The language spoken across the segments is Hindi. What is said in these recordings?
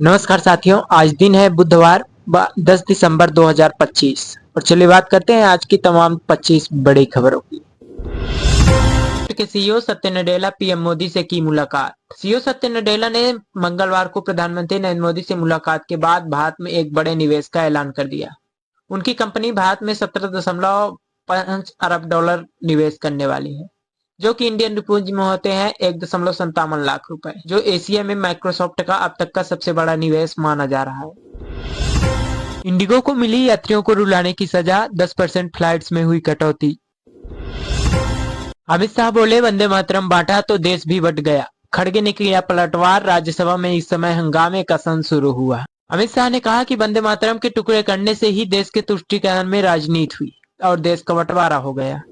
नमस्कार साथियों, आज दिन है बुधवार 10 दिसंबर 2025 और चलिए बात करते हैं आज की तमाम 25 बड़ी खबरों की। के सीईओ सत्य नडेला पीएम मोदी से की मुलाकात। सीईओ सत्य नडेला ने मंगलवार को प्रधानमंत्री नरेंद्र मोदी से मुलाकात के बाद भारत में एक बड़े निवेश का ऐलान कर दिया। उनकी कंपनी भारत में 17.5 अरब डॉलर निवेश करने वाली है, जो कि इंडियन रुपीज में होते हैं 1.57 लाख रुपए, जो एशिया में माइक्रोसॉफ्ट का अब तक का सबसे बड़ा निवेश माना जा रहा है। इंडिगो को मिली यात्रियों को रुलाने की सजा, 10% फ्लाइट्स में हुई कटौती। अमित शाह बोले, वंदे मातरम बांटा तो देश भी बट गया। खड़गे ने किया पलटवार, राज्यसभा में इस समय हंगामे का सन शुरू हुआ। अमित शाह ने कहा कि वंदे मातरम के टुकड़े करने से ही देश के तुष्टीकरण में राजनीति हुई और देश का बंटवारा हो गया।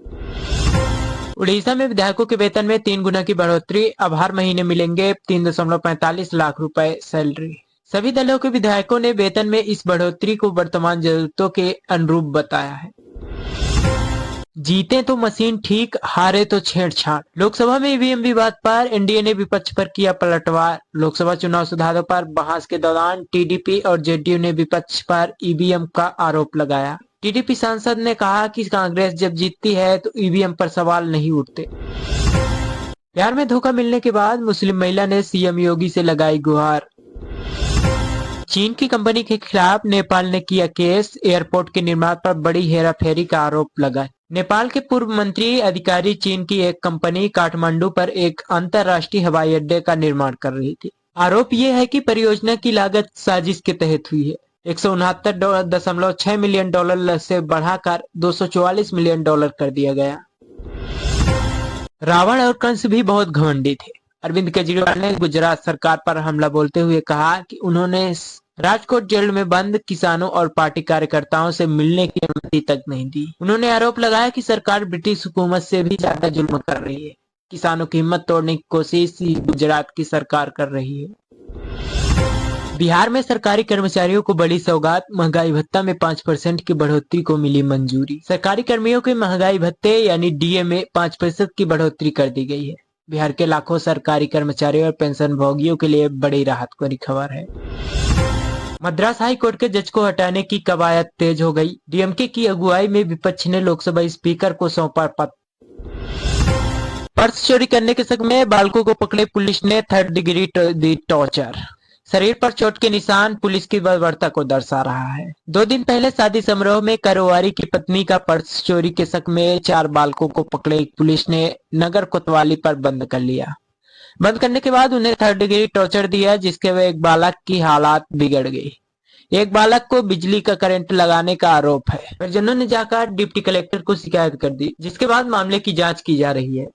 उड़ीसा में विधायकों के वेतन में 3 गुना की बढ़ोतरी, अब हर महीने मिलेंगे 3.45 लाख रुपए सैलरी। सभी दलों के विधायकों ने वेतन में इस बढ़ोतरी को वर्तमान जरूरतों के अनुरूप बताया है। जीते तो मशीन ठीक, हारे तो छेड़छाड़। लोकसभा में ईवीएम विवाद पर एनडीए ने विपक्ष पर किया पलटवार। लोकसभा चुनाव सुधारों पर बहस के दौरान टीडीपी और जेडीयू ने विपक्ष पर ईवीएम का आरोप लगाया। टीडीपी सांसद ने कहा कि कांग्रेस जब जीतती है तो ईवीएम पर सवाल नहीं उठते। प्यार में धोखा मिलने के बाद मुस्लिम महिला ने सीएम योगी से लगाई गुहार। चीन की कंपनी के खिलाफ नेपाल ने किया केस, एयरपोर्ट के निर्माण पर बड़ी हेराफेरी का आरोप लगा। नेपाल के पूर्व मंत्री अधिकारी चीन की एक कंपनी काठमांडू पर एक अंतरराष्ट्रीय हवाई अड्डे का निर्माण कर रही थी। आरोप यह है कि परियोजना की लागत साजिश के तहत हुई है। 169.6 मिलियन डॉलर से बढ़ाकर 244 मिलियन डॉलर कर दिया गया। रावण और कंस भी बहुत घमंडी थे। अरविंद केजरीवाल ने गुजरात सरकार पर हमला बोलते हुए कहा कि उन्होंने राजकोट जेल में बंद किसानों और पार्टी कार्यकर्ताओं से मिलने की अनुमति तक नहीं दी। उन्होंने आरोप लगाया कि सरकार ब्रिटिश हुकूमत से भी ज्यादा जुल्म कर रही है। किसानों की हिम्मत तोड़ने की कोशिश गुजरात की सरकार कर रही है। बिहार में सरकारी कर्मचारियों को बड़ी सौगात, महंगाई भत्ता में 5% की बढ़ोतरी को मिली मंजूरी। सरकारी कर्मियों के महंगाई भत्ते यानी डीए में 5% की बढ़ोतरी कर दी गई है। बिहार के लाखों सरकारी कर्मचारियों और पेंशन भोगियों के लिए बड़ी राहत की खबर है। मद्रास हाई कोर्ट के जज को हटाने की कवायद तेज हो गई। डीएमके की अगुवाई में विपक्ष ने लोकसभा स्पीकर को सौंपा पत्र। पर्स चोरी करने के शक में बालकों को पकड़े पुलिस ने 3rd डिग्री दी टॉर्चर। शरीर पर चोट के निशान पुलिस की बर्बरता को दर्शा रहा है। 2 दिन पहले शादी समारोह में कारोबारी की पत्नी का पर्स चोरी के शक में 4 बालकों को पकड़े पुलिस ने नगर कोतवाली पर बंद कर लिया। बंद करने के बाद उन्हें 3rd डिग्री टॉर्चर दिया, जिसके वह एक बालक की हालात बिगड़ गई। एक बालक को बिजली का करंट लगाने का आरोप है। परिजनों ने जाकर डिप्टी कलेक्टर को शिकायत कर दी, जिसके बाद मामले की जांच की जा रही है।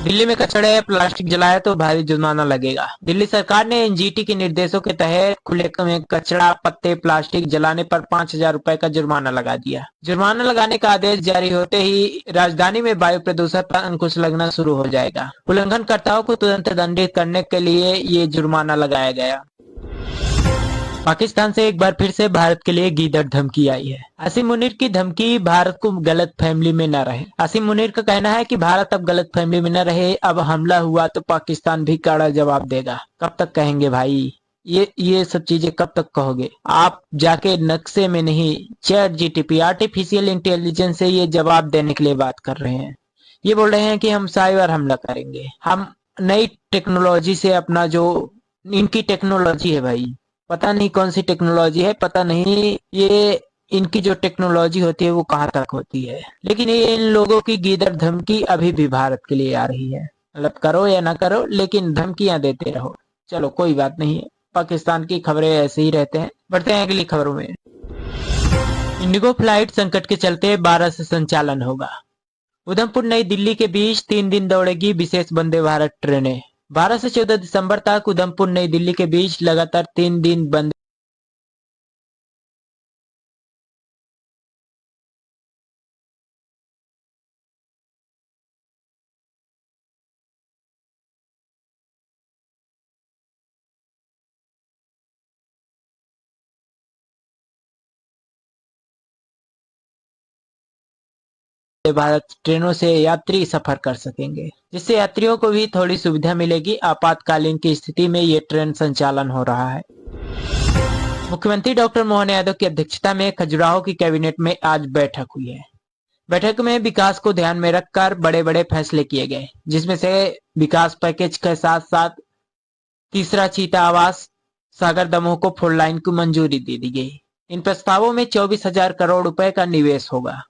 दिल्ली में कचड़े प्लास्टिक जलाए तो भारी जुर्माना लगेगा। दिल्ली सरकार ने एनजीटी के निर्देशों के तहत खुले में कचड़ा पत्ते प्लास्टिक जलाने पर 5,000 रुपए का जुर्माना लगा दिया। जुर्माना लगाने का आदेश जारी होते ही राजधानी में वायु प्रदूषण पर अंकुश लगना शुरू हो जाएगा। उल्लंघनकर्ताओं को तुरंत दंडित करने के लिए ये जुर्माना लगाया गया। पाकिस्तान से एक बार फिर से भारत के लिए गीदड़ धमकी आई है। आसिम मुनीर की धमकी, भारत को गलत फहमी में न रहे। आसिम मुनीर का कहना है कि भारत अब गलत फहमी में न रहे, अब हमला हुआ तो पाकिस्तान भी कड़ा जवाब देगा। कब तक कहेंगे भाई? ये सब चीजें कब तक कहोगे? आप जाके नक्शे में नहीं, चैट जीटीपी आर्टिफिशियल इंटेलिजेंस से ये जवाब देने के लिए बात कर रहे हैं। ये बोल रहे हैं कि हम साइबर हमला करेंगे, हम नई टेक्नोलॉजी से अपना जो इनकी टेक्नोलॉजी है भाई, पता नहीं कौन सी टेक्नोलॉजी है, पता नहीं ये इनकी जो टेक्नोलॉजी होती है वो कहाँ तक होती है। लेकिन ये इन लोगों की गीदड़ धमकी अभी भी भारत के लिए आ रही है। मतलब करो या ना करो, लेकिन धमकियां देते रहो। चलो कोई बात नहीं है, पाकिस्तान की खबरें ऐसे ही रहते हैं। बढ़ते हैं अगली खबरों में। इंडिगो फ्लाइट संकट के चलते 12 से संचालन होगा। उधमपुर नई दिल्ली के बीच 3 दिन दौड़ेगी विशेष वंदे भारत ट्रेनें। 12 से 14 दिसंबर तक उधमपुर नई दिल्ली के बीच लगातार 3 दिन वंदे वंदे भारत ट्रेनों से यात्री सफर कर सकेंगे, जिससे यात्रियों को भी थोड़ी सुविधा मिलेगी। आपातकालीन की स्थिति में ये ट्रेन संचालन हो रहा है। मुख्यमंत्री डॉक्टर मोहन यादव की अध्यक्षता में खजुराहो की कैबिनेट में आज बैठक हुई है। बैठक में विकास को ध्यान में रखकर बड़े बड़े फैसले किए गए, जिसमें से विकास पैकेज के साथ साथ तीसरा चीता आवास सागर दमोह को 4 लाइन की मंजूरी दे दी गई। इन प्रस्तावों में 24,000 करोड़ रुपए का निवेश होगा।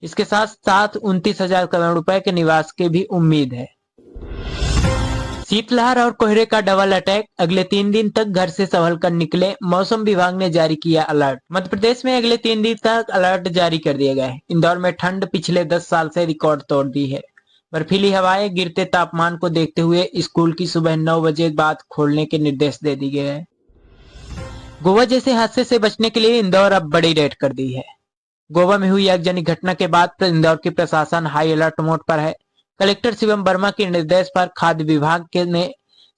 इसके साथ साथ 29,000 करोड़ रुपए के निवास की भी उम्मीद है। शीतलहर और कोहरे का डबल अटैक, अगले 3 दिन तक घर से संभल कर निकले, मौसम विभाग ने जारी किया अलर्ट। मध्य प्रदेश में अगले 3 दिन तक अलर्ट जारी कर दिए गए। इंदौर में ठंड पिछले 10 साल से रिकॉर्ड तोड़ दी है। बर्फीली हवाएं, गिरते तापमान को देखते हुए स्कूल की सुबह 9 बजे बाद खोलने के निर्देश दे दिए गए हैं। गोवा जैसे हादसे से बचने के लिए इंदौर अब बड़ी रेड कर दी है। गोवा में हुई आगजनी घटना के बाद इंदौर की प्रशासन हाई अलर्ट मोड पर है। कलेक्टर शिवम वर्मा के निर्देश पर खाद्य विभाग ने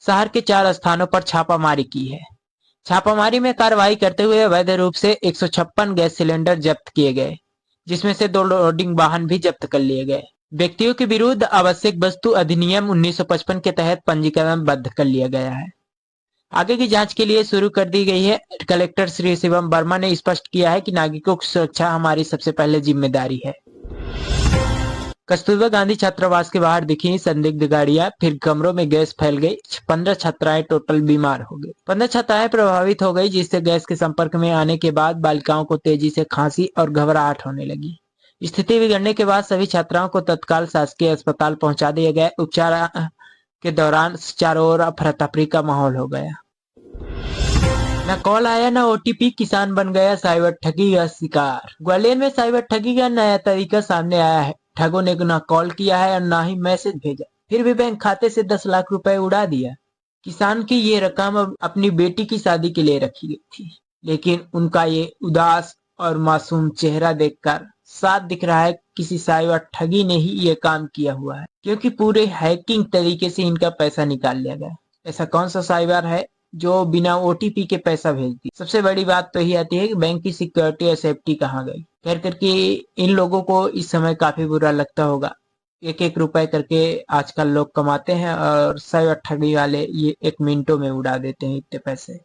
शहर के 4 स्थानों पर छापामारी की है। छापामारी में कार्रवाई करते हुए अवैध रूप से 156 गैस सिलेंडर जब्त किए गए, जिसमें से 2 लोडिंग वाहन भी जब्त कर लिए गए। व्यक्तियों के विरुद्ध आवश्यक वस्तु अधिनियम 1955 के तहत पंजीकरणबद्ध कर लिया गया है। आगे की जांच के लिए शुरू कर दी गई है। कलेक्टर श्री शिवम वर्मा ने स्पष्ट किया है कि नागरिकों की सुरक्षा हमारी सबसे पहले जिम्मेदारी है। कस्तूरबा गांधी छात्रावास के बाहर दिखी संदिग्ध गाड़ियां, फिर कमरों में गैस फैल गई। 15 छात्राएं टोटल बीमार हो गई। 15 छात्राएं प्रभावित हो गई, जिससे गैस के संपर्क में आने के बाद बालिकाओं को तेजी से खांसी और घबराहट होने लगी। स्थिति बिगड़ने के बाद सभी छात्राओं को तत्काल शासकीय अस्पताल पहुंचा दिया गया। उपचार के दौरान चारों ओर अफरा तफरी का माहौल हो गया। न कॉल आया न ओटीपी, किसान बन गया साइबर ठगी का शिकार। ग्वालियर में साइबर ठगी का नया तरीका सामने आया है। ठगों ने न कॉल किया है और न ही मैसेज भेजा, फिर भी बैंक खाते से 10 लाख रुपए उड़ा दिया। किसान की ये रकम अपनी बेटी की शादी के लिए रखी गई थी, लेकिन उनका ये उदास और मासूम चेहरा देखकर साफ दिख रहा है किसी साइबर ठगी ने ही ये काम किया हुआ है, क्योंकि पूरे हैकिंग तरीके से इनका पैसा निकाल लिया गया। ऐसा कौन सा साइबर है जो बिना ओटीपी के पैसा भेजती? सबसे बड़ी बात तो यही आती है कि बैंक की सिक्योरिटी और सेफ्टी कहाँ गई। खैर करके इन लोगों को इस समय काफी बुरा लगता होगा। 1-1 रुपए करके आजकल लोग कमाते हैं और साइबर ठगी वाले ये 1 मिनटों में उड़ा देते हैं इतने पैसे।